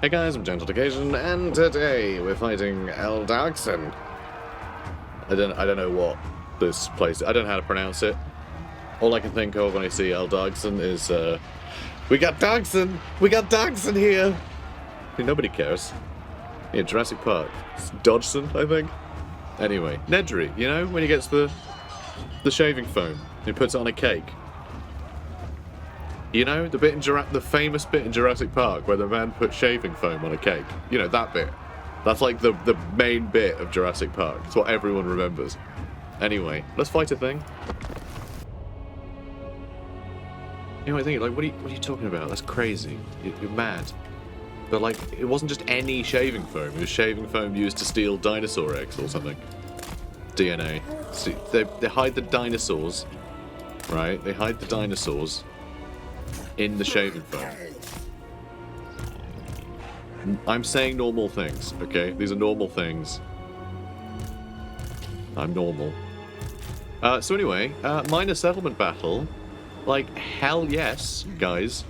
Hey guys, I'm Gentle Occasion, and today we're fighting Eldarkson. I don't know what this place. I don't know how to pronounce it. All I can think of when I see Eldarkson is we got Darkson! We got Darkson here! Nobody cares. Yeah, Jurassic Park. It's Dodgson, I think. Anyway, Nedry, you know, when he gets the shaving foam, he puts it on a cake. You know, the famous bit in Jurassic Park where the man put shaving foam on a cake. You know, that bit. That's like the main bit of Jurassic Park. It's what everyone remembers. Anyway, let's fight a thing. You know, I think, like, what are you talking about? That's crazy. You're mad. But, like, it wasn't just any shaving foam. It was shaving foam used to steal dinosaur eggs or something. DNA. See, they hide the dinosaurs, right? They hide the dinosaurs in the shaving foam. I'm saying normal things, okay? These are normal things. I'm normal. So anyway, minor settlement battle. Like, hell yes, guys.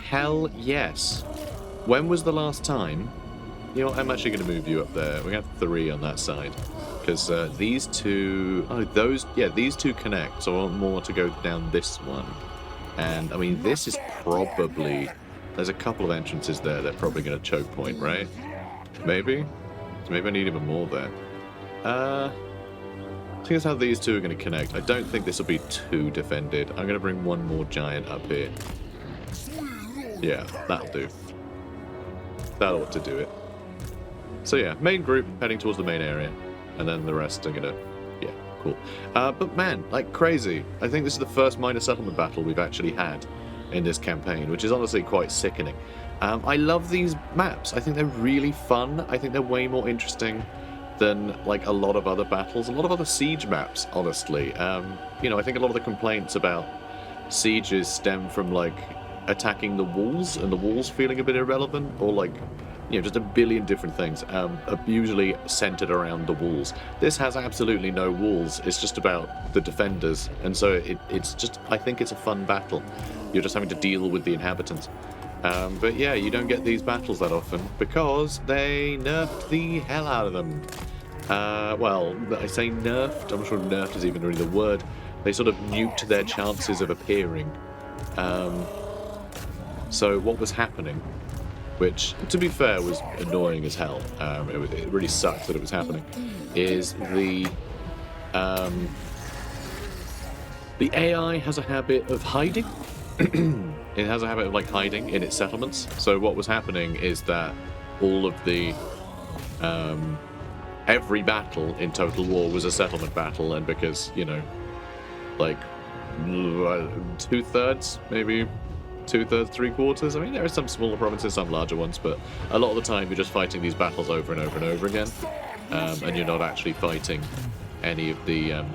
Hell yes. When was the last time? You know, I'm actually going to move you up there. We're going to have 3 on that side. Because these two... Oh, these two connect, so I want more to go down this one. And, I mean, this is probably... There's a couple of entrances there that are probably going to choke point, right? Maybe? So maybe I need even more there. I think that's how these two are going to connect. I don't think this will be too defended. I'm going to bring one more giant up here. Yeah, that'll do. That ought to do it. So yeah, main group heading towards the main area. And then the rest are going to... Yeah, cool. But man, like crazy. I think this is the first minor settlement battle we've actually had in this campaign, which is honestly quite sickening. I love these maps. I think they're really fun. I think they're way more interesting than like a lot of other battles, a lot of other siege maps, honestly. You know, I think a lot of the complaints about sieges stem from like attacking the walls and the walls feeling a bit irrelevant, or like, you know, just a billion different things, are usually centered around the walls. This has absolutely no walls. It's just about the defenders, and so it's just, I think it's a fun battle. You're just having to deal with the inhabitants. But yeah, you don't get these battles that often because they nerfed the hell out of them. Well, I say nerfed, I'm not sure nerfed is even really the word. They sort of nuked their chances of appearing. So what was happening, which, to be fair, was annoying as hell, it really sucked that it was happening, is the AI has a habit of hiding. It has a habit of like hiding in its settlements. So what was happening is that all of the every battle in Total War was a settlement battle, and because, you know, like 2/3, maybe 2/3, 3/4. I mean, there are some smaller provinces, some larger ones, but a lot of the time you're just fighting these battles over and over and over again, and you're not actually fighting any of the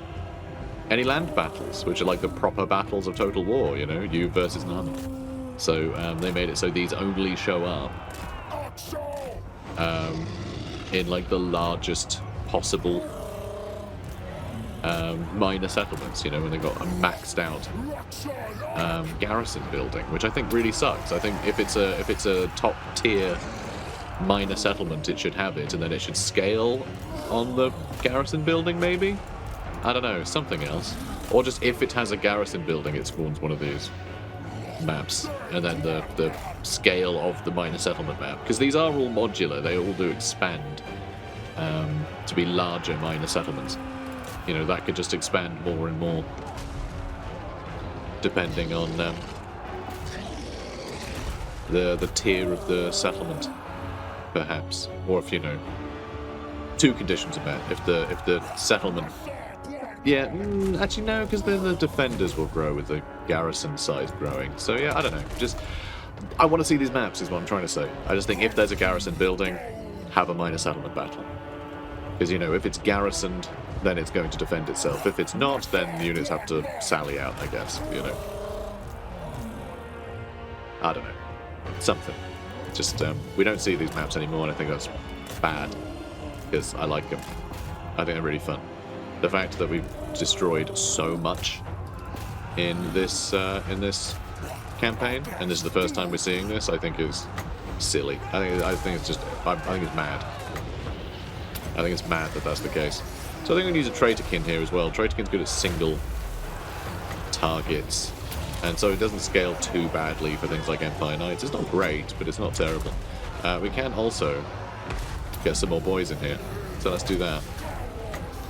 any land battles, which are like the proper battles of Total War, you know, you versus an army. So they made it so these only show up in like the largest possible minor settlements, you know, when they've got a maxed out garrison building, which I think really sucks. I think if it's a top tier minor settlement, it should have it, and then it should scale on the garrison building, maybe? I don't know, something else. Or just if it has a garrison building, it spawns one of these maps, and then the scale of the minor settlement map, because these are all modular, they all do expand to be larger minor settlements. You know, that could just expand more and more depending on the tier of the settlement, perhaps. Or if, you know, 2 conditions are met. If the settlement... Yeah, actually no, because then the defenders will grow with the garrison size growing. So yeah, I don't know. Just, I want to see these maps is what I'm trying to say. I just think if there's a garrison building, have a minor settlement battle. Because, you know, if it's garrisoned, then it's going to defend itself. If it's not, then the units have to sally out, I guess, you know. I don't know. Something. Just, we don't see these maps anymore, and I think that's bad. Because I like them. I think they're really fun. The fact that we've destroyed so much in this campaign, and this is the first time we're seeing this, I think is silly. I think it's just, I think it's mad. I think it's mad that that's the case. So I think we use a Traitorkin here as well. Traitorkin's good at single targets, and so it doesn't scale too badly for things like Empire Knights. It's not great, but it's not terrible. We can also get some more boys in here, so let's do that.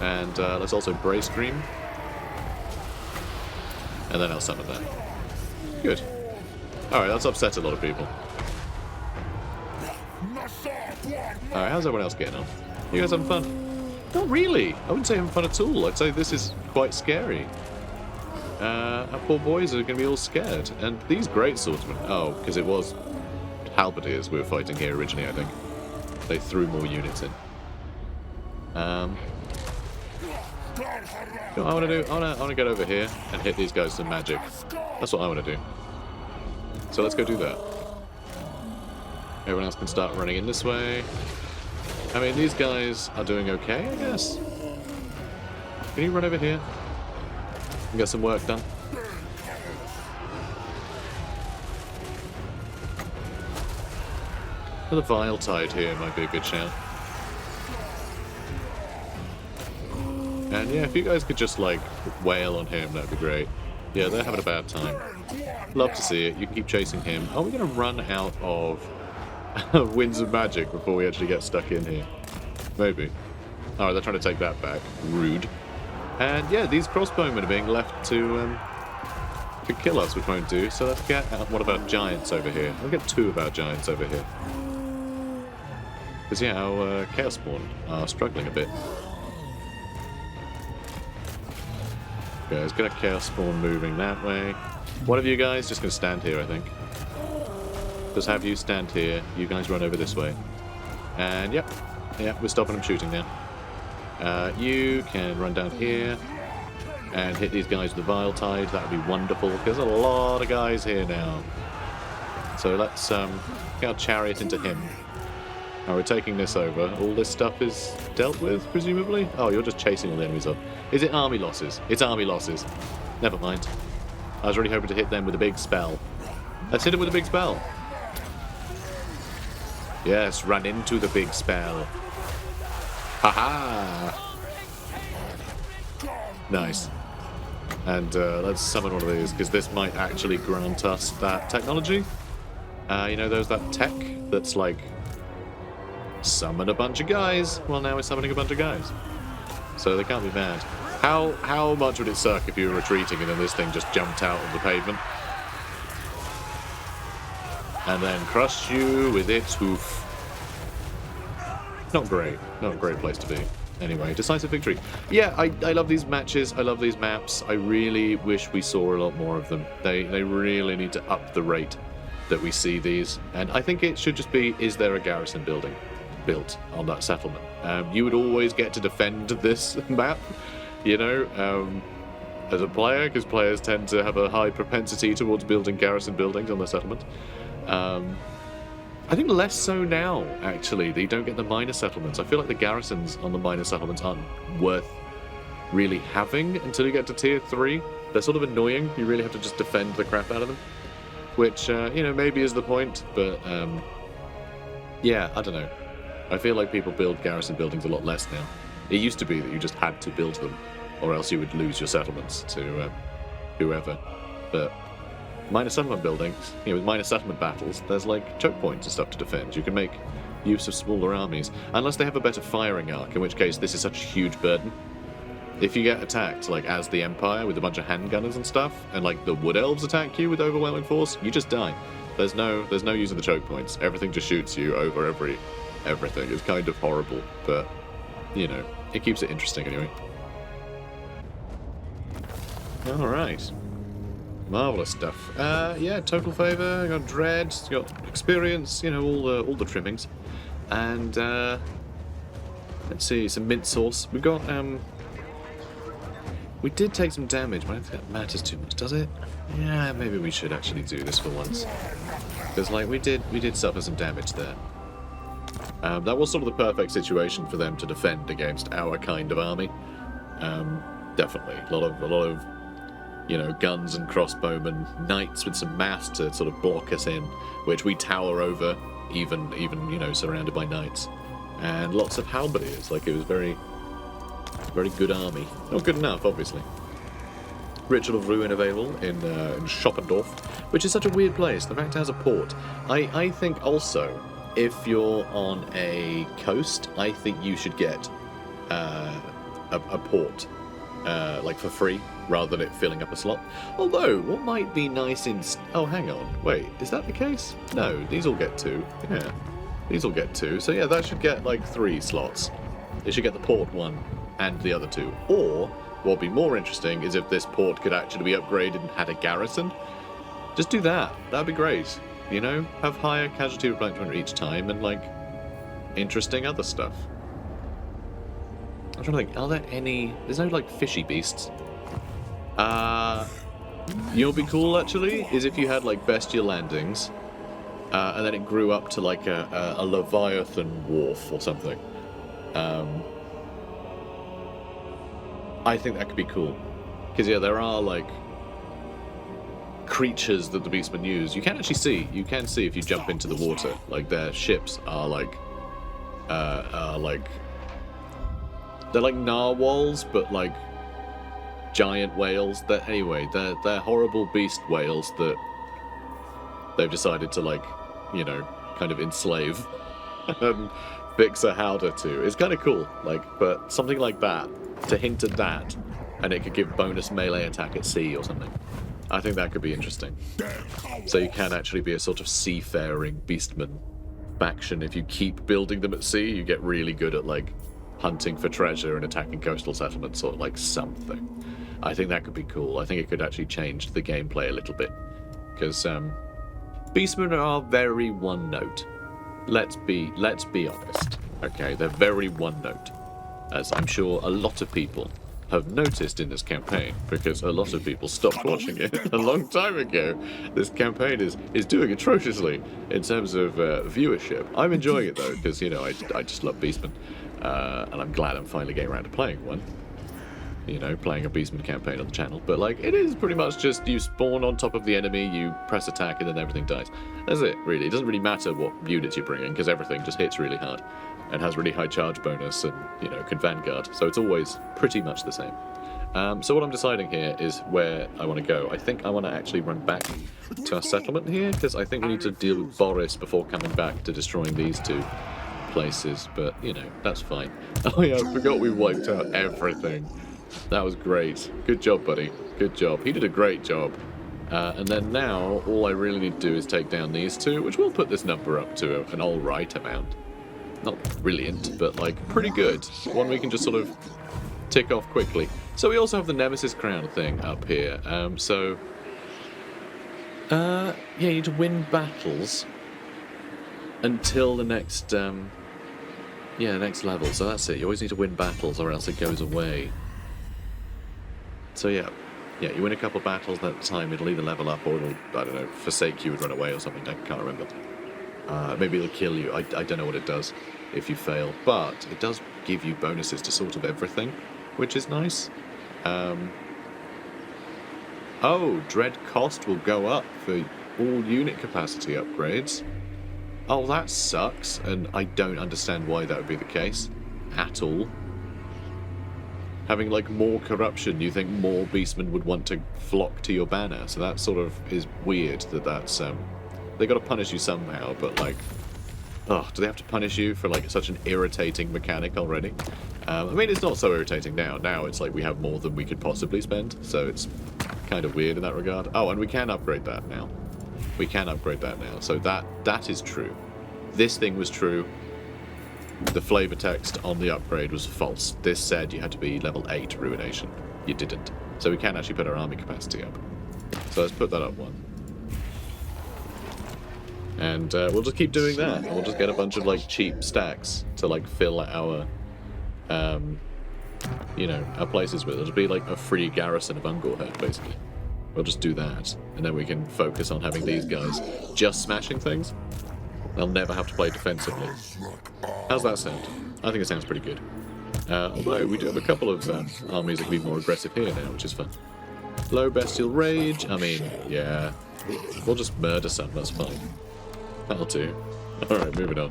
And let's also Brace Dream, and then I'll summon that. Good. Alright, that's upset a lot of people. Alright, how's everyone else getting on? You guys having fun? Not really. I wouldn't say having fun at all. I'd say this is quite scary. Our poor boys are going to be all scared. And these great swordsmen... Oh, because it was halberdiers we were fighting here originally, I think. They threw more units in. What I want to do, I want to get over here and hit these guys with some magic. That's what I want to do. So let's go do that. Everyone else can start running in this way. I mean, these guys are doing okay, I guess. Can you run over here and get some work done? The Vile Tide here might be a good shout. And yeah, if you guys could just like wail on him, that'd be great. Yeah, they're having a bad time. Love to see it. You can keep chasing him. Are we going to run out of Winds of Magic before we actually get stuck in here? Maybe. Alright, they're trying to take that back. Rude. And yeah, these crossbowmen are being left to kill us, which won't do. So let's get one of our giants over here. I'll get two of our giants over here. Because yeah, our Chaos Spawn are struggling a bit. Okay, let's get a Chaos Spawn moving that way. One of you guys just going to stand here, I think. Just have you stand here. You guys run over this way. And yep, we're stopping them shooting now. You can run down here and hit these guys with the Vile Tide. That would be wonderful. There's a lot of guys here now. So let's get our chariot into him. Now we're taking this over. All this stuff is dealt with, presumably? Oh, you're just chasing all the enemies up. Is it army losses? It's army losses. Never mind. I was really hoping to hit them with a big spell. Let's hit it with a big spell. Yes, run into the big spell. Haha! Nice. And let's summon one of these, because this might actually grant us that technology. You know, there's that tech that's like, summon a bunch of guys. Well, now we're summoning a bunch of guys. So they can't be bad. How much would it suck if you were retreating and then this thing just jumped out of the pavement? And then crushed you with its hoof. Not great. Not a great place to be. Anyway, decisive victory. Yeah, I love these matches. I love these maps. I really wish we saw a lot more of them. They really need to up the rate that we see these. And I think it should just be, is there a garrison building built on that settlement? You would always get to defend this map, you know, as a player, because players tend to have a high propensity towards building garrison buildings on their settlement. I think less so now, actually, that you don't get the minor settlements. I feel like the garrisons on the minor settlements aren't worth really having until you get to tier 3. They're sort of annoying. You really have to just defend the crap out of them. Which, you know, maybe is the point, but, yeah, I don't know. I feel like people build garrison buildings a lot less now. It used to be that you just had to build them, or else you would lose your settlements to whoever. But minor settlement buildings, you know, with minor settlement battles, there's like choke points and stuff to defend. You can make use of smaller armies, unless they have a better firing arc, in which case this is such a huge burden. If you get attacked, like as the Empire, with a bunch of handgunners and stuff, and like the Wood Elves attack you with overwhelming force, you just die. There's no use of the choke points. Everything just shoots you over everything. It's kind of horrible, but you know, it keeps it interesting anyway. All right. Marvelous stuff. Yeah, total favor. Got dread. Got experience. You know, all the trimmings, and let's see, some mint sauce. We got we did take some damage, but I don't think that matters too much, does it? Yeah, maybe we should actually do this for once, because like we did suffer some damage there. That was sort of the perfect situation for them to defend against our kind of army. Definitely, a lot of. You know, guns and crossbowmen, knights with some mass to sort of block us in, which we tower over even you know, surrounded by knights, and lots of halberdiers. Like, it was very good army. Not good enough, obviously. Ritual of Ruin available in Schoppendorf, which is such a weird place. The fact it has a port. I think also, if you're on a coast, I think you should get a port, like for free, rather than it filling up a slot. Although, what might be nice in... Oh, hang on. Wait, is that the case? No, these all get 2. Yeah, these all get 2. So yeah, that should get like 3 slots. It should get the port one and the other 2. Or, what would be more interesting is if this port could actually be upgraded and had a garrison. Just do that. That'd be great. You know, have higher casualty replenishment each time and, like, interesting other stuff. I'm trying to think, are there any... There's no, like, fishy beasts. You know what would be cool, actually, is if you had, like, bestial landings, and then it grew up to, like, a Leviathan wharf or something. I think that could be cool. Because, yeah, there are, like, creatures that the Beastmen use. You can actually see. You can see if you jump into the water. Like, their ships are, like... They're like narwhals, but, like, giant whales. Anyway, they're horrible beast whales that they've decided to, like, you know, kind of enslave and fix a howdah to. It's kind of cool. Like, but something like that, to hint at that, and it could give bonus melee attack at sea or something. I think that could be interesting. So you can actually be a sort of seafaring beastman faction. If you keep building them at sea, you get really good at, like, hunting for treasure and attacking coastal settlements or, like, something. I think that could be cool. I think it could actually change the gameplay a little bit. Because beastmen are very one note. Let's be honest. Okay, they're very one note. As I'm sure a lot of people have noticed in this campaign, because a lot of people stopped watching it a long time ago. This campaign is doing atrociously in terms of viewership. I'm enjoying it though, because, you know, I just love Beastmen, and I'm glad I'm finally getting around to playing one. You know, playing a Beastmen campaign on the channel. But, like, it is pretty much just you spawn on top of the enemy, you press attack, and then everything dies. That's it, really. It doesn't really matter what units you bring in, because everything just hits really hard and has really high charge bonus and, you know, can vanguard. So it's always pretty much the same. So what I'm deciding here is where I want to go. I think I want to actually run back to our settlement here, because I think we need to deal with Boris before coming back to destroying these 2 places. But, you know, that's fine. Oh yeah, I forgot we wiped out everything. That was great. Good job, buddy. Good job. He did a great job. And then now, all I really need to do is take down these 2, which will put this number up to an alright amount. Not brilliant, but, like, pretty good. One we can just sort of tick off quickly. So we also have the Nemesis Crown thing up here. Yeah, you need to win battles until the next, next level. So that's it. You always need to win battles or else it goes away. So yeah, you win a couple battles at a time, it'll either level up or it'll, I don't know, forsake you and run away or something, I can't remember. Maybe it'll kill you, I don't know what it does if you fail, but it does give you bonuses to sort of everything, which is nice. Oh, Dread cost will go up for all unit capacity upgrades. Oh, that sucks, and I don't understand why that would be the case, at all. Having, like, more corruption, you think more beastmen would want to flock to your banner. So that sort of is weird that that's... they got to punish you somehow, but, like... Oh, do they have to punish you for, like, such an irritating mechanic already? I mean, it's not so irritating now. Now it's like we have more than we could possibly spend, so it's kind of weird in that regard. Oh, and we can upgrade that now. We can upgrade that now, so that is true. This thing was true. The flavor text on the upgrade was false. This said you had to be level 8 Ruination. You didn't. So we can actually put our army capacity up. So let's put that up 1. And we'll just keep doing that. We'll just get a bunch of, like, cheap stacks to, like, fill our, you know, our places with. It'll be like a free garrison of Ungorherd, basically. We'll just do that. And then we can focus on having these guys just smashing things. They'll never have to play defensively. How's that sound? I think it sounds pretty good. Although we do have a couple of armies that can be more aggressive here now, which is fun. Low Bestial Rage. I mean, yeah. We'll just murder some, that's fine. That'll do. Alright, moving on.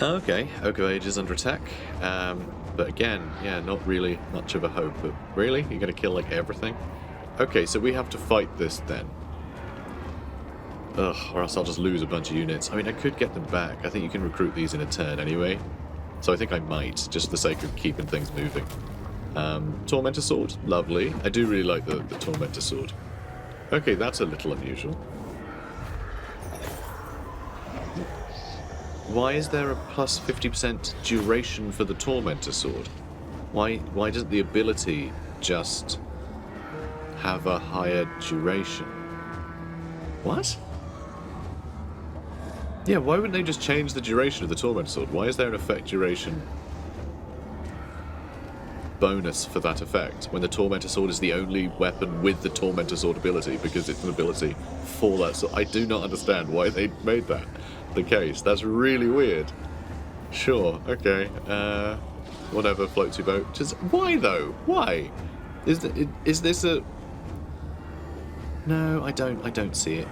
Okay, Oak of Age is under attack. But again, yeah, not really much of a hope. But really? You're going to kill, like, everything? Okay, so we have to fight this then. Ugh, or else I'll just lose a bunch of units. I mean, I could get them back. I think you can recruit these in a turn anyway. So I think I might, just for the sake of keeping things moving. Tormentor Sword, lovely. I do really like the Tormentor Sword. Okay, that's a little unusual. Why is there a plus 50% duration for the Tormentor Sword? Why doesn't the ability just have a higher duration? What? Yeah, why wouldn't they just change the duration of the Tormentor Sword? Why is there an effect duration bonus for that effect when the Tormentor Sword is the only weapon with the Tormentor Sword ability, because it's an ability for that? So I do not understand why they made that the case. That's really weird. Sure, okay. Whatever floats your boat. Just why though? Why? Is this a? No, I don't see it.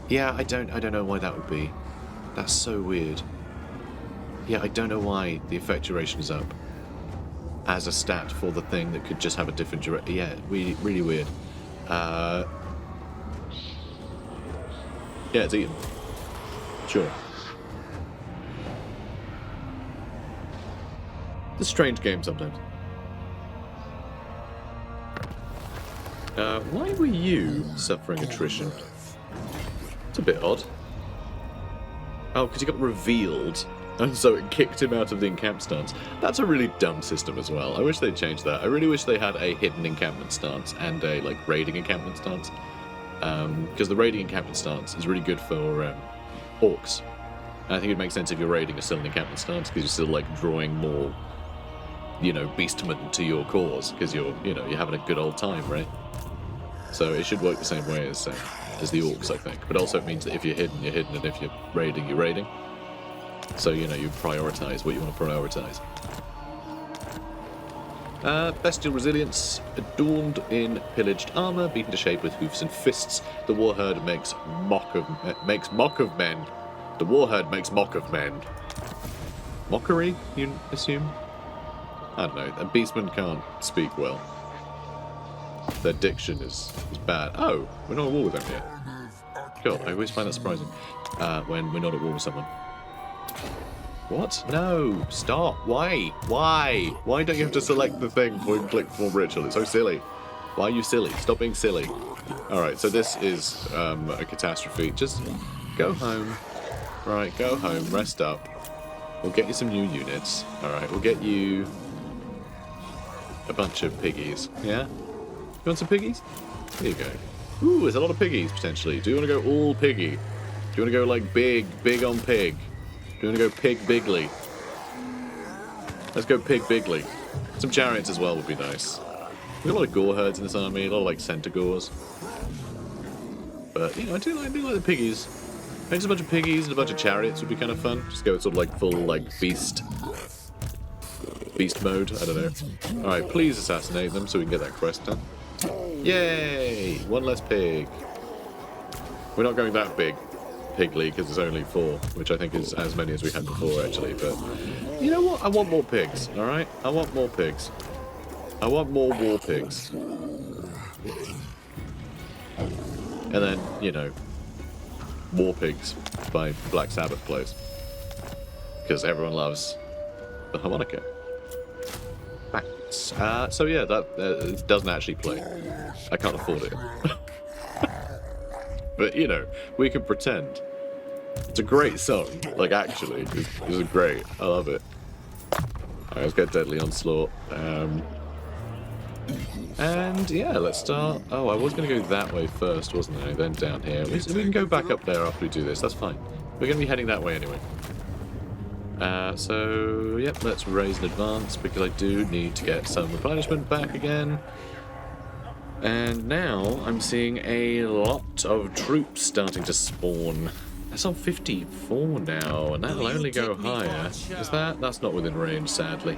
Yeah, I don't know why that would be. That's so weird. Yeah, I don't know why the effect duration is up as a stat for the thing that could just have a different duration. Yeah, really weird. Yeah, it's eaten. Sure. It's a strange game sometimes. Why were you suffering attrition? It's a bit odd. Oh, because he got revealed, and so it kicked him out of the encampment stance. That's a really dumb system as well. I wish they'd changed that. I really wish they had a hidden encampment stance and a, like, raiding encampment stance. Because the raiding encampment stance is really good for orcs. And I think it makes sense if you're raiding a still an encampment stance, because you're still, like, drawing more, you know, beastmen to your cause, because you're having a good old time, right? So it should work the same way as the orcs, I think. But also it means that if you're hidden, and if you're raiding, you're raiding. So, you know, you prioritise what you want to prioritise. Bestial resilience, adorned in pillaged armour, beaten to shape with hoofs and fists. The warherd makes mock of men. The warherd makes mock of men. Mockery, you assume? I don't know. And beastmen can't speak well. Their diction is bad. Oh, we're not at war with them yet. God, I always find that surprising when we're not at war with someone. What? No, stop. Why? Why don't you have to select the thing before you click perform ritual? It's so silly. Why are you silly? Stop being silly. Alright, so this is a catastrophe. Just go home. Right, go home, rest up. We'll get you some new units. Alright, we'll get you a bunch of piggies. Yeah? You want some piggies? There you go. Ooh, there's a lot of piggies, potentially. Do you want to go all piggy? Do you want to go, like, big on pig? Do you want to go pig bigly? Let's go pig bigly. Some chariots as well would be nice. We've got a lot of gore herds in this army, a lot of, like, centaurs. But, you know, I do like the piggies. Maybe just a bunch of piggies and a bunch of chariots would be kind of fun. Just go sort of, like, full, like, beast mode. I don't know. Alright, please assassinate them so we can get that quest done. Yay! One less pig. We're not going that big, pigly, because there's only 4, which I think is as many as we had before, actually. But you know what? I want more pigs. All right? I want more pigs. I want more war pigs. And then, you know, War Pigs by Black Sabbath plays, because everyone loves the harmonica. So yeah, that doesn't actually play. I can't afford it. But, you know, we can pretend. It's a great song. Like, actually, it's great. I love it. Alright, let's get Deadly Onslaught. And, yeah, let's start. Oh, I was going to go that way first, wasn't I? Then down here. We can go back up there after we do this. That's fine. We're going to be heading that way anyway. So, yep, let's raise and advance, because I do need to get some replenishment back again. And now I'm seeing a lot of troops starting to spawn. That's on 54 now, and that'll only go higher. Is that? That's not within range, sadly.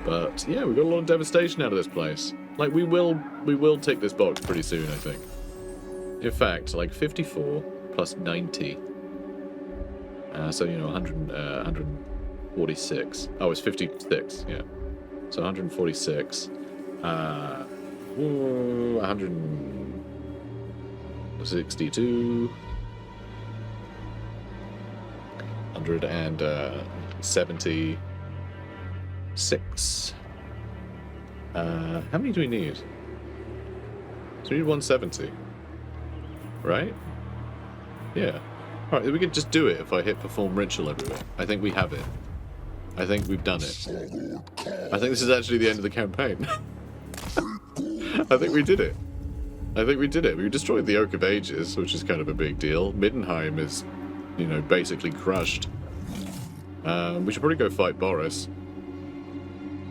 But yeah, we've got a lot of devastation out of this place. Like, we will take this box pretty soon, I think. In fact, like 54 plus 90. So, you know, 146. Oh, it's 56, yeah. So 146. 162. 176. How many do we need? So we need 170. Right? Yeah. Alright, we could just do it if I hit perform ritual everywhere. I think we have it. I think we've done it. I think this is actually the end of the campaign. I think we did it. I think we did it. We destroyed the Oak of Ages, which is kind of a big deal. Middenheim is, you know, basically crushed. We should probably go fight Boris.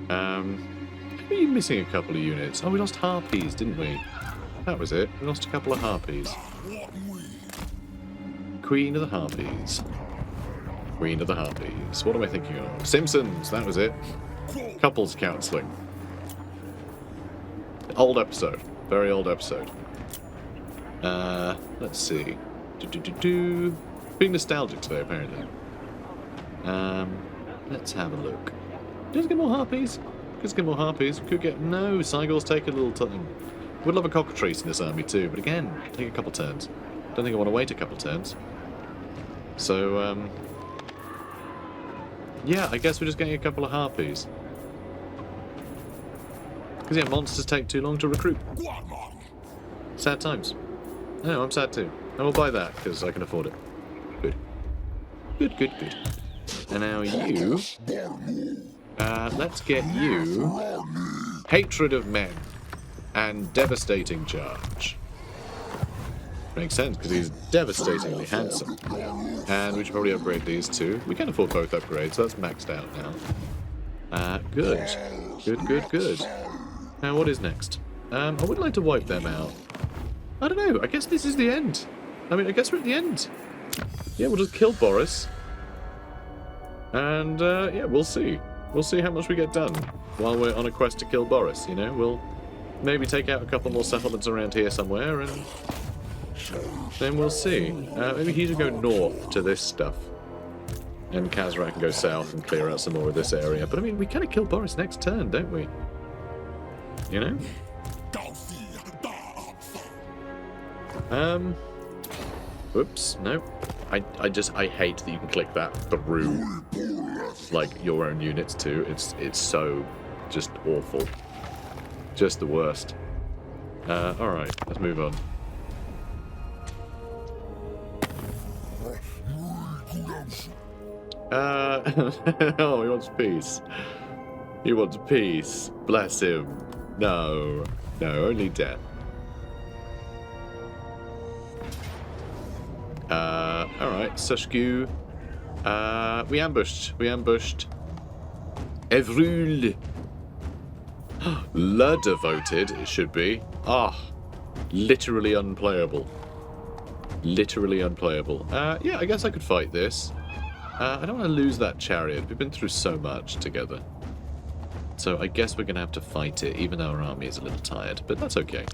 Maybe missing a couple of units. Oh, we lost Harpies, didn't we? That was it. We lost a couple of Harpies. Queen of the Harpies. Queen of the Harpies. What am I thinking of? Simpsons, that was it. Couples counselling. Old episode. Very old episode. Let's see. Being nostalgic today, apparently. Let's have a look. Let's get more Harpies. Let's get more Harpies. Could get... No, Cygors take a little time. Would love a cockatrice in this army too, but again, take a couple turns. Don't think I want to wait a couple turns. So, yeah, I guess we're just getting a couple of Harpies. Because, yeah, monsters take too long to recruit. Sad times. No, I'm sad too. I will buy that, because I can afford it. Good. Good, good, good. And now you... let's get you... Hatred of Men. And Devastating Charge. Makes sense, because he's devastatingly handsome. And we should probably upgrade these two. We can afford both upgrades, so that's maxed out now. Good. Good, good, good. Now, what is next? I would like to wipe them out. I don't know, I guess this is the end. I mean, I guess we're at the end. Yeah, we'll just kill Boris. And, yeah, we'll see. We'll see how much we get done while we're on a quest to kill Boris, you know? We'll maybe take out a couple more settlements around here somewhere, and then we'll see. Maybe he should go north to this stuff. And Khazrak can go south and clear out some more of this area. But, I mean, we kind of kill Boris next turn, don't we? You know? Oops, no. I hate that you can click that through, like, your own units too. It's so just awful. Just the worst. Alright, let's move on. Oh, he wants peace. He wants peace. Bless him. No. No, only death. Alright, Sushku. We ambushed. Evrul. La devoted, it should be. Literally unplayable. Literally unplayable. Yeah, I guess I could fight this. I don't want to lose that chariot. We've been through so much together. So I guess we're going to have to fight it, even though our army is a little tired. But that's okay.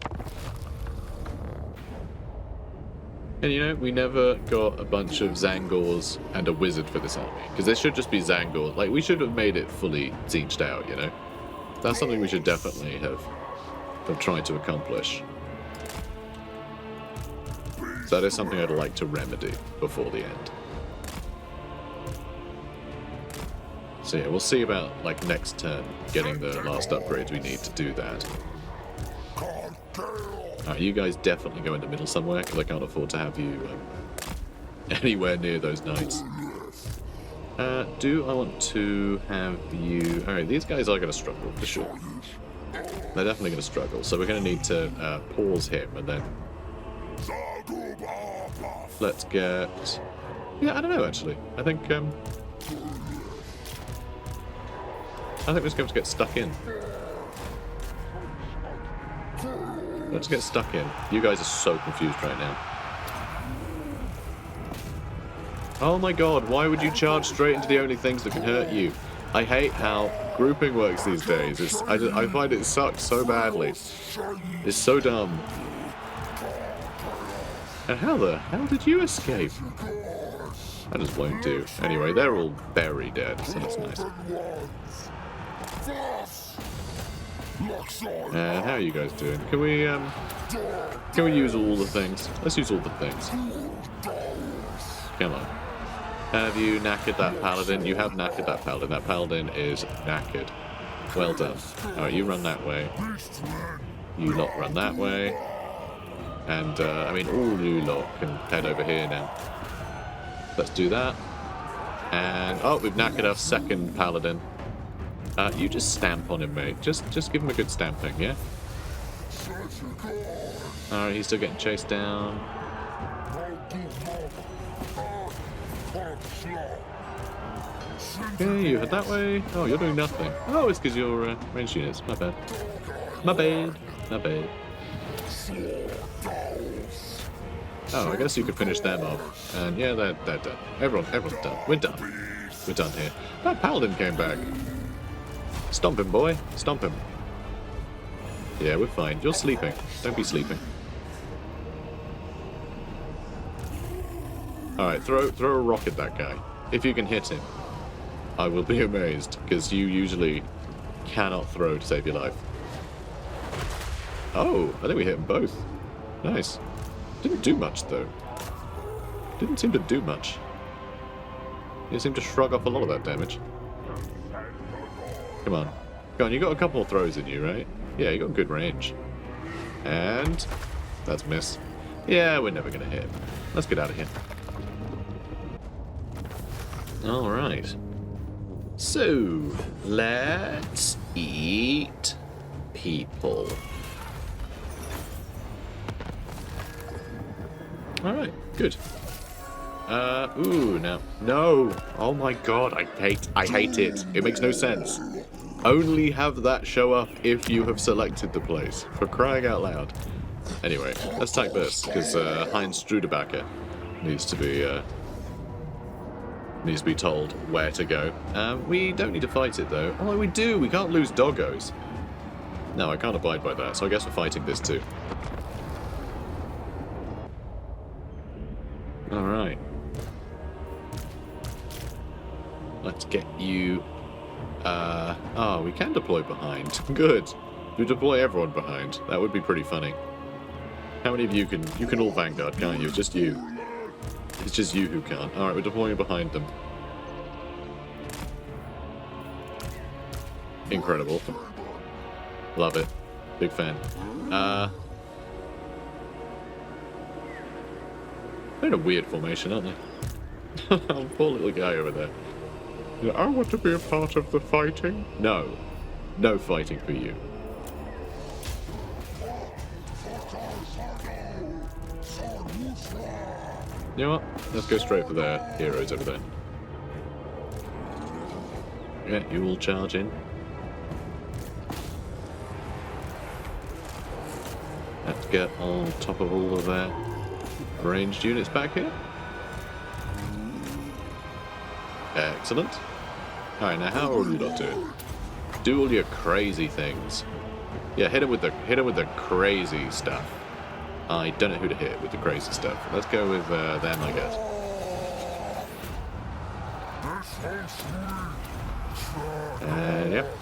And you know, we never got a bunch of Zangors and a wizard for this army. Because there should just be Zangors. Like, we should have made it fully sieged out, you know? That's something we should definitely have tried to accomplish. So that is something I'd like to remedy before the end. So yeah, we'll see about, like, next turn, getting the last upgrades we need to do that. Alright, you guys definitely go into middle somewhere, because I can't afford to have you anywhere near those knights. Do I want to have you... Alright, these guys are going to struggle, for sure. They're definitely going to struggle, so we're going to need to pause him, and then... Let's get... Yeah, I don't know, actually. I think we're just going to get stuck in. Let's get stuck in. You guys are so confused right now. Oh my god, why would you charge straight into the only things that can hurt you? I hate how grouping works these days. I find it sucks so badly. It's so dumb. And how the hell did you escape? That just won't do. Anyway, they're all very dead, so that's nice. And how are you guys doing? Can we use all the things? Let's use all the things. Come on. Have you knackered that paladin? You have knackered that paladin. That paladin is knackered. Well done. Alright, you run that way. You lot run that way. And, I mean, all you lot can head over here now. Let's do that. And, oh, we've knackered our second paladin. You just stamp on him, mate. Just give him a good stamping, yeah? Alright, he's still getting chased down. Okay, you head that way. Oh, you're doing nothing. Oh, it's because you're ranged units. My bad. My bad. My bad. Oh, I guess you could finish them off. And yeah, they're done. Everyone's done. We're done. We're done here. That paladin came back. Stomp him, boy. Stomp him. Yeah, we're fine. You're sleeping. Don't be sleeping. Alright, throw a rock at that guy. If you can hit him, I will be amazed, because you usually cannot throw to save your life. Oh, I think we hit them both. Nice. Didn't do much, though. Didn't seem to do much. He seemed to shrug off a lot of that damage. Come on. Come on, you got a couple of throws in you, right? Yeah, you got good range. And that's a miss. Yeah, we're never going to hit. Let's get out of here. Alright. So, let's eat people. Alright, good. Ooh, now. No! Oh my god, I hate it. It makes no sense. Only have that show up if you have selected the place. For crying out loud. Anyway, let's attack this, because Heinz Strudebacker needs to be told where to go. We don't need to fight it, though. Oh, we do! We can't lose doggos. No, I can't abide by that, so I guess we're fighting this too. Alright. Let's get you... oh, we can deploy behind. Good. You deploy everyone behind. That would be pretty funny. How many of you can... You can all Vanguard, can't you? It's just you. It's just you who can't. Alright, we're deploying behind them. Incredible. Love it. Big fan. They're in a weird formation, aren't they? Poor little guy over there. I want to be a part of the fighting. No. No fighting for you. You know what? Let's go straight for their heroes over there. Yeah, you all charge in. Let's get on top of all of their ranged units back here. Excellent. Alright, now how are you not doing? Do all your crazy things. Yeah, hit him with the crazy stuff. I don't know who to hit with the crazy stuff. Let's go with them, I guess. Yep.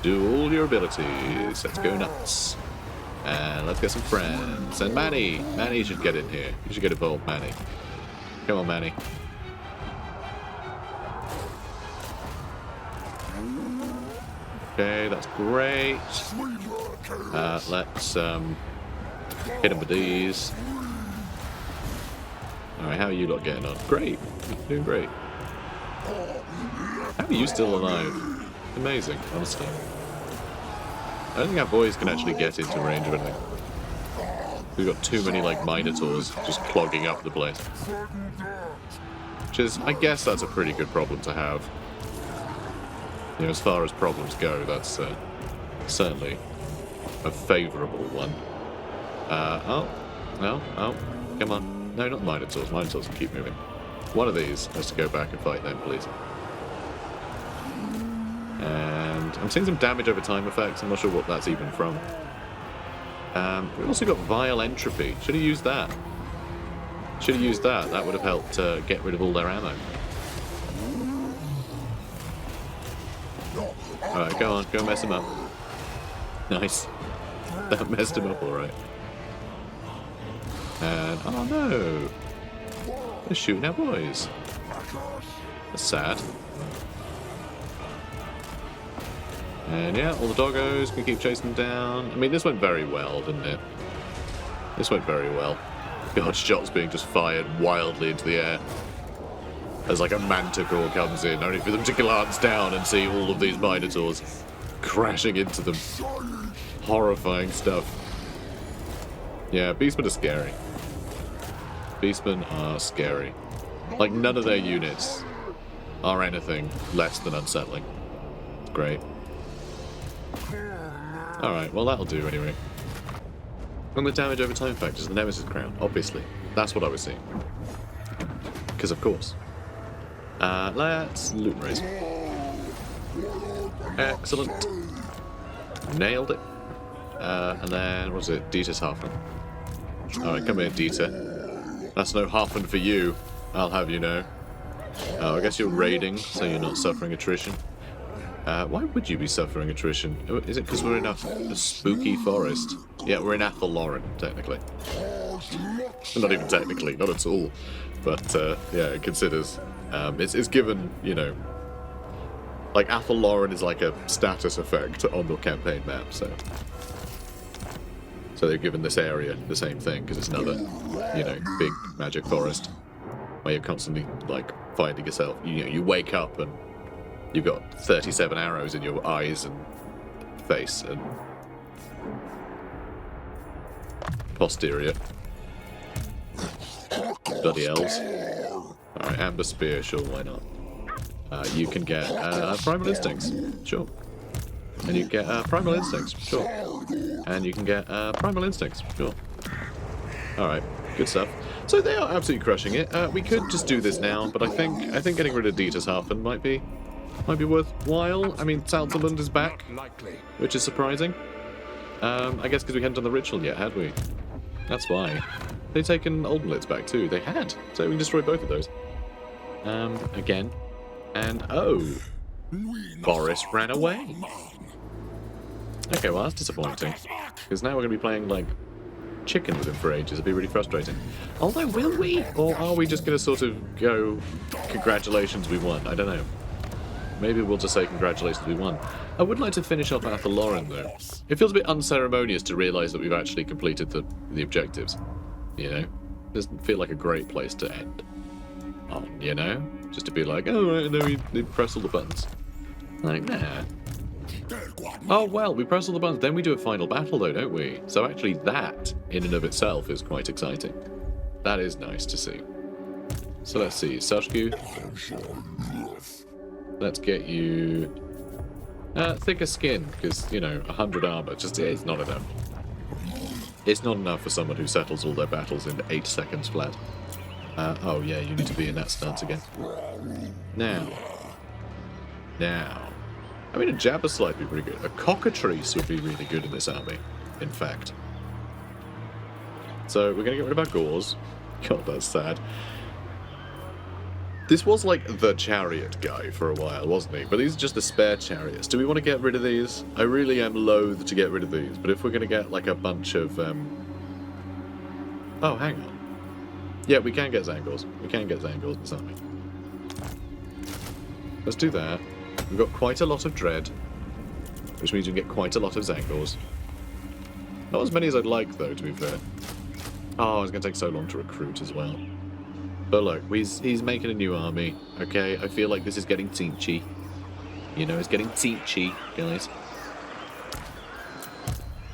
Do all your abilities. Let's go nuts. And let's get some friends. And Manny. Manny should get in here. You should get involved, Manny. Come on, Manny. Okay, that's great. Let's hit him with these. Alright, how are you lot getting on? Great. You're doing great. How are you still alive? Amazing, honestly. I don't think our boys can actually get into range of anything. We've got too many, like, Minotaurs just clogging up the place. Which is, I guess that's a pretty good problem to have. You know, as far as problems go, that's certainly a favourable one. Oh, come on. No, not Minotaurs. Minotaurs can keep moving. One of these has to go back and fight them, please. And I'm seeing some damage over time effects. I'm not sure what that's even from. We've also got Vile Entropy. Should have used that. Should have used that. That would have helped get rid of all their ammo. Alright, go on. Go mess him up. Nice. That messed him up alright. And, oh no! They're shooting our boys. That's sad. And yeah, all the doggos can keep chasing them down. I mean, this went very well, didn't it? This went very well. God, shots being just fired wildly into the air. As like a manticore comes in, only for them to glance down and see all of these minotaurs crashing into them. Horrifying stuff. Yeah, Beastmen are scary. Beastmen are scary. Like, none of their units are anything less than unsettling. Great. Alright, well that'll do anyway. On the damage over time factors, the Nemesis Crown, obviously. That's what I was seeing. Because of course. Let's loot and raise. Excellent. Nailed it. And then, what was it? Dieter's Hafen. Alright, come here, Dieter. That's no Hafen for you, I'll have you know. Oh, I guess you're raiding, so you're not suffering attrition. Why would you be suffering attrition? Is it because we're in a spooky forest? Yeah, we're in Athelloren, technically. Not even technically, not at all. But, yeah, it considers. It's given, you know... Like, Athelloren is like a status effect on the campaign map, so... So they've given this area the same thing, because it's another, you know, big magic forest. Where you're constantly, like, finding yourself. You know, you wake up and... You've got 37 arrows in your eyes and face and posterior. Bloody elves. Alright, Amber Spear, sure, why not? You can get Primal Instincts, sure. And you get Primal Instincts, sure. And you can get Primal Instincts, sure. Alright, good stuff. So they are absolutely crushing it. We could just do this now, but I think getting rid of Dieter's Hafen might be worthwhile. I mean, Salzamund is back, which is surprising. I guess because we hadn't done the ritual yet, had we? That's why. They've taken Oldenlitz back too. They had. So we can destroy both of those. Again. And, oh. Boris ran away. Okay, well that's disappointing. Because now we're going to be playing, like, chicken with him for ages. It'd be really frustrating. Although, will we? Or are we just going to sort of go, congratulations, we won? I don't know. Maybe we'll just say congratulations, we won. I would like to finish off Athelloren, though. It feels a bit unceremonious to realise that we've actually completed the objectives. You know? It doesn't feel like a great place to end on, you know? Just to be like, oh, right, and then we press all the buttons. Like, nah. Oh, well, we press all the buttons, then we do a final battle, though, don't we? So actually that, in and of itself, is quite exciting. That is nice to see. So let's see, Sushku. Let's get you thicker skin, because, you know, 100 armor, just it's not enough. It's not enough for someone who settles all their battles in 8 seconds flat. Oh yeah, you need to be in that stance again. Now. I mean, a Jabberslide would be pretty good. A Cockatrice would be really good in this army, in fact. So, we're going to get rid of our Gauls. God, that's sad. This was like the chariot guy for a while, wasn't he? But these are just the spare chariots. Do we want to get rid of these? I really am loath to get rid of these, but if we're going to get like a bunch of... Oh, hang on. Yeah, we can get Zangors. We can get Zangors in this army. Let's do that. We've got quite a lot of Dread, which means we can get quite a lot of Zangors. Not as many as I'd like, though, to be fair. Oh, it's going to take so long to recruit as well. But look, he's making a new army, okay? I feel like this is getting teachy. You know, it's getting teachy, guys.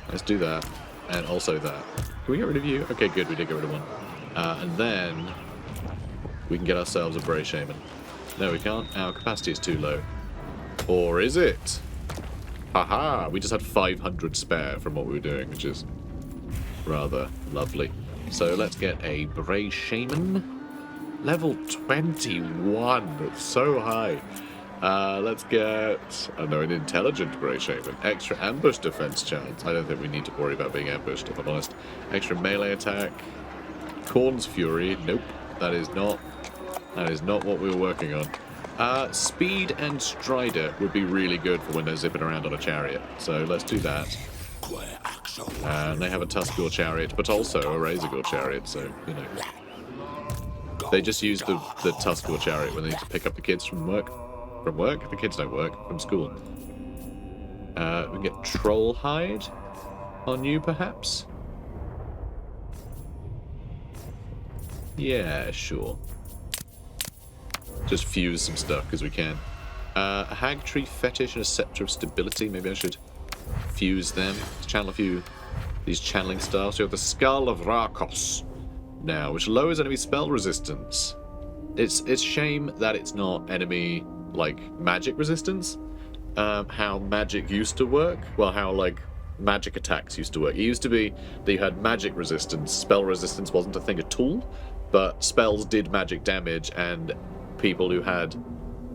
Let's do that. And also that. Can we get rid of you? Okay, good, we did get rid of one. And then we can get ourselves a Bray Shaman. No, we can't. Our capacity is too low. Or is it? Haha! We just had 500 spare from what we were doing, which is rather lovely. So let's get a Bray Shaman. Level 21. That's so high. Let's get, I don't know, an intelligent Grey Shaman. Extra ambush defense chance. I don't think we need to worry about being ambushed, if I'm honest. Extra melee attack. Corn's Fury. Nope. That is not what we were working on. Speed and Strider would be really good for when they're zipping around on a chariot. So let's do that. And they have a Tuskgore chariot, but also a Razorgore chariot, so, you know. They just use the Tuskgore chariot when they need to pick up the kids from work. From work? The kids don't work. From school. We can get Troll Hide on you, perhaps? Yeah, sure. Just fuse some stuff, because we can. A Hag Tree Fetish and a Scepter of Stability. Maybe I should fuse them. Let's channel a few these channeling styles. So you have the Skull of Rakos now, which lowers enemy spell resistance. It's shame that it's not enemy, like, magic resistance. How magic used to work. Well, how, like, magic attacks used to work. It used to be that you had magic resistance. Spell resistance wasn't a thing at all, but spells did magic damage, and people who had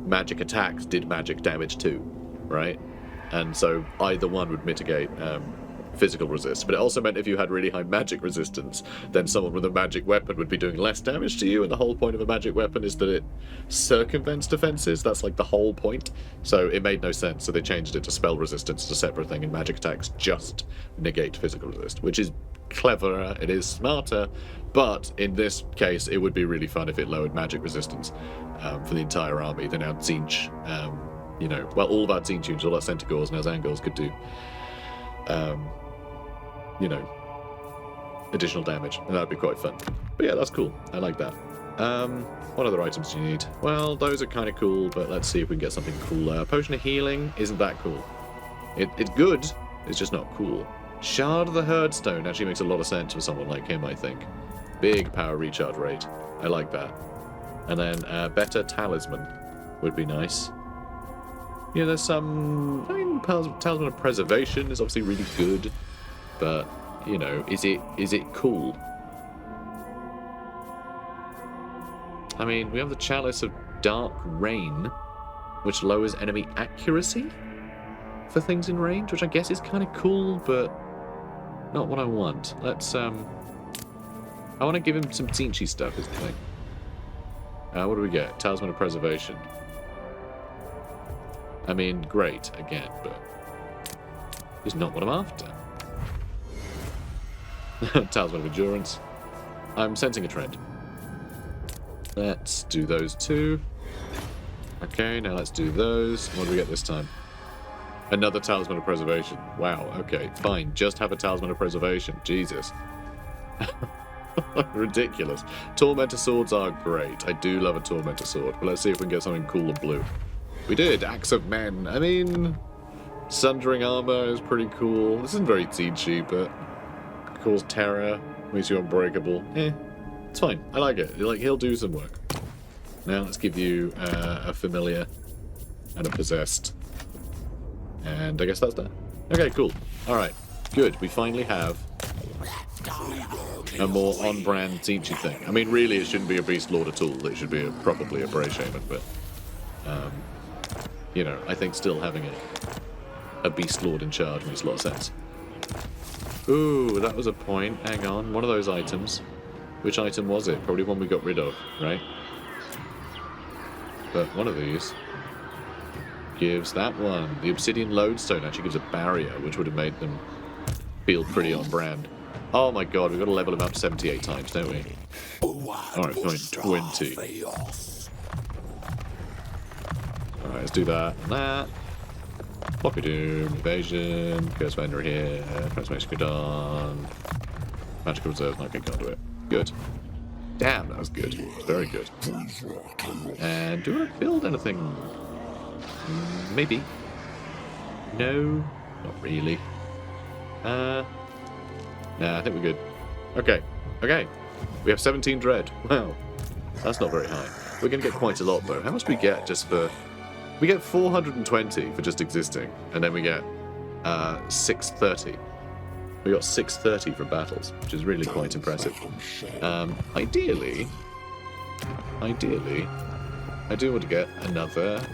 magic attacks did magic damage too, right? And so either one would mitigate physical resist. But it also meant if you had really high magic resistance, then someone with a magic weapon would be doing less damage to you, and the whole point of a magic weapon is that it circumvents defenses. That's like the whole point. So it made no sense, so they changed it to spell resistance as a separate thing, and magic attacks just negate physical resist, which is cleverer, it is smarter, but in this case it would be really fun if it lowered magic resistance for the entire army. Then our Tzeentch, you know, well, all of our Tzeentch, all our Centaurs and our Zangors could do you know, additional damage, and that'd be quite fun. But yeah, that's cool. I like that. What other items do you need? Well, those are kind of cool, but let's see if we can get something cooler. Potion of Healing isn't that cool. It's good, it's just not cool. Shard of the Herdstone actually makes a lot of sense for someone like him, I think. Big power recharge rate. I like that. And then better Talisman would be nice. Yeah, there's some... I mean, Talisman of Preservation is obviously really good, but, you know, is it cool? I mean, we have the Chalice of Dark Rain, which lowers enemy accuracy for things in range, which I guess is kind of cool, but not what I want. Let's, I want to give him some Tzeentchy stuff, is the thing. What do we get? Talisman of Preservation. I mean, great, again, but it's not what I'm after. Talisman of Endurance. I'm sensing a trend. Let's do those two. Okay, now let's do those. What do we get this time? Another Talisman of Preservation. Wow, okay, fine. Just have a Talisman of Preservation. Jesus. Ridiculous. Tormentor swords are great. I do love a Tormentor sword, but let's see if we can get something cool and blue. We did. Axe of Men. I mean, Sundering Armor is pretty cool. This isn't very Tzeentchy, but cause terror, makes you unbreakable. It's fine. I like it. Like, he'll do some work. Now let's give you a Familiar and a Possessed. And I guess that's that. Okay, cool. Alright, good. We finally have a more on-brand Tzeentchy thing. I mean, really, it shouldn't be a Beast Lord at all. It should be probably a Bray Shaman, but... you know, I think still having a Beast Lord in charge makes a lot of sense. Ooh, that was a point. Hang on. One of those items. Which item was it? Probably one we got rid of, right? But one of these gives that one. The Obsidian Lodestone actually gives a barrier, which would have made them feel pretty on brand. Oh my god, we've got to level them up 78 times, don't we? Alright, fine. 20. Alright, let's do that and that. Floppy Doom, Evasion, Curse Vendor here, Transformation Codon, Magical Reserve, okay, can't do it. Good. Damn, that was good. Very good. And do I build anything? Maybe. No, not really. Nah, I think we're good. Okay, okay. We have 17 dread. Wow. That's not very high. We're going to get quite a lot, though. How much do we get just for... We get 420 for just existing, and then we get 630. We got 630 for battles, which is really quite impressive. Ideally, I do want to get another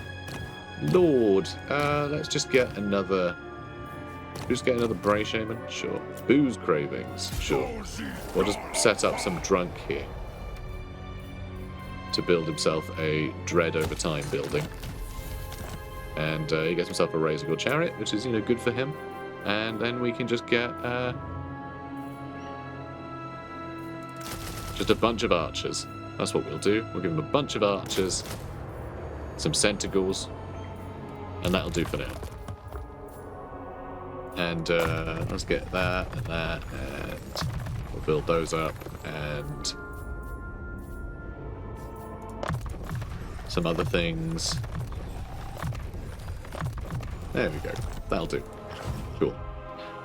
Lord, let's just get another... Just get another Bray Shaman? Sure. Booze cravings? Sure. We'll just set up some drunk here to build himself a Dread over time building. And he gets himself a Razor Chariot, which is, you know, good for him. And then we can just get just a bunch of archers. That's what we'll do. We'll give him a bunch of archers, some Centigals, and that'll do for now. And let's get that and that, and we'll build those up, and some other things. There we go. That'll do. Cool.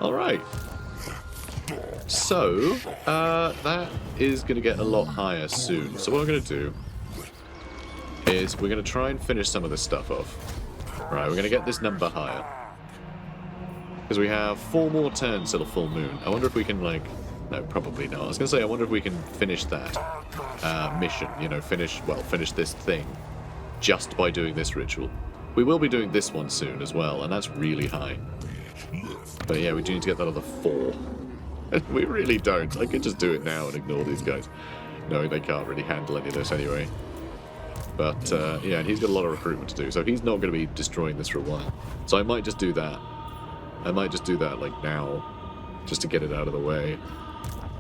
Alright. So, that is going to get a lot higher soon. So what I'm going to do is we're going to try and finish some of this stuff off. Right, we're going to get this number higher. Because we have 4 more turns till a full moon. I wonder if we can, like... No, probably not. I was going to say, I wonder if we can finish that mission. You know, finish this thing just by doing this ritual. We will be doing this one soon as well, and that's really high. But yeah, we do need to get that other 4. We really don't. I could just do it now and ignore these guys. No, they can't really handle any of this anyway. But, yeah, and he's got a lot of recruitment to do, so he's not going to be destroying this for a while. So I might just do that. I might just do that, like, now, just to get it out of the way.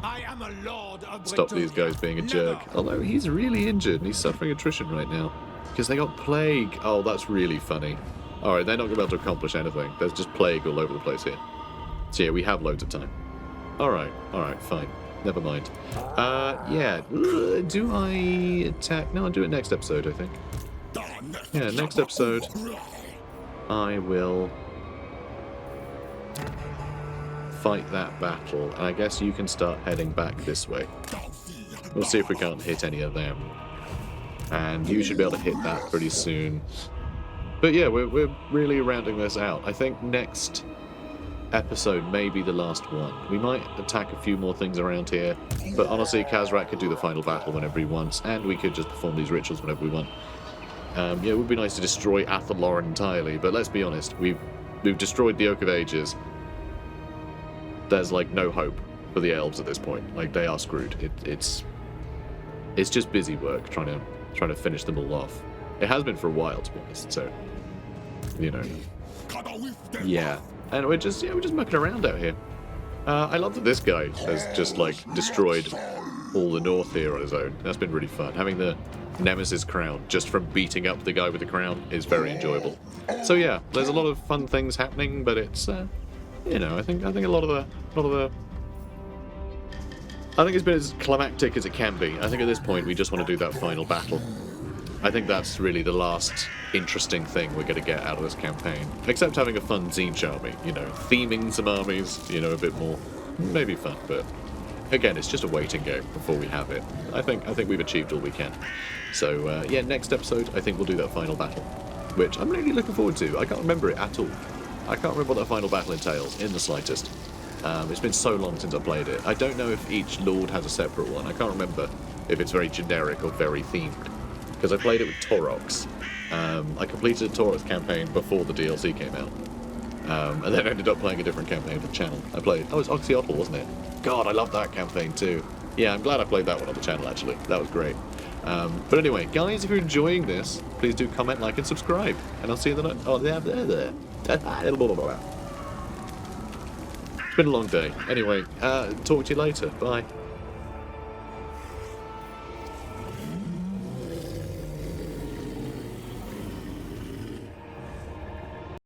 I am a lord of Stop these guys being a jerk. Although he's really injured and he's suffering attrition right now. Because they got plague. Oh, that's really funny. Alright, they're not going to be able to accomplish anything. There's just plague all over the place here. So yeah, we have loads of time. Alright, fine. Never mind. Yeah. Do I attack? No, I'll do it next episode, I think. Yeah, next episode I will fight that battle, and I guess you can start heading back this way. We'll see if we can't hit any of them. And you should be able to hit that pretty soon. But yeah, we're really rounding this out. I think next episode may be the last one. We might attack a few more things around here, but honestly, Khazrak could do the final battle whenever he wants, and we could just perform these rituals whenever we want. Yeah, it would be nice to destroy Athalloran entirely, but let's be honest, we've destroyed the Oak of Ages. There's like no hope for the elves at this point. Like, they are screwed. It's just busy work trying to finish them all off. It has been for a while, to be honest. So, you know, yeah. And we're just mucking around out here. I love that this guy has just like destroyed all the north here on his own. That's been really fun. Having the Nemesis crown just from beating up the guy with the crown is very enjoyable. So yeah, there's a lot of fun things happening, but it's you know, I think a lot of the I think it's been as climactic as it can be. I think at this point we just want to do that final battle. I think that's really the last interesting thing we're going to get out of this campaign. Except having a fun Tzeentch army, you know, theming some armies, you know, a bit more, maybe fun, but again, it's just a waiting game before we have it. I think we've achieved all we can. So yeah, next episode I think we'll do that final battle, which I'm really looking forward to. I can't remember it at all. I can't remember what that final battle entails in the slightest. It's been so long since I played it. I don't know if each lord has a separate one. I can't remember if it's very generic or very themed. Because I played it with Taurox. I completed a Taurox campaign before the DLC came out. And then ended up playing a different campaign for the channel. Oh, it was Oxyotl, wasn't it? God, I love that campaign too. Yeah, I'm glad I played that one on the channel, actually. That was great. But anyway, guys, if you're enjoying this, please do comment, like, and subscribe. And I'll see you in the next... Oh, there. It's been a long day. Anyway, talk to you later. Bye.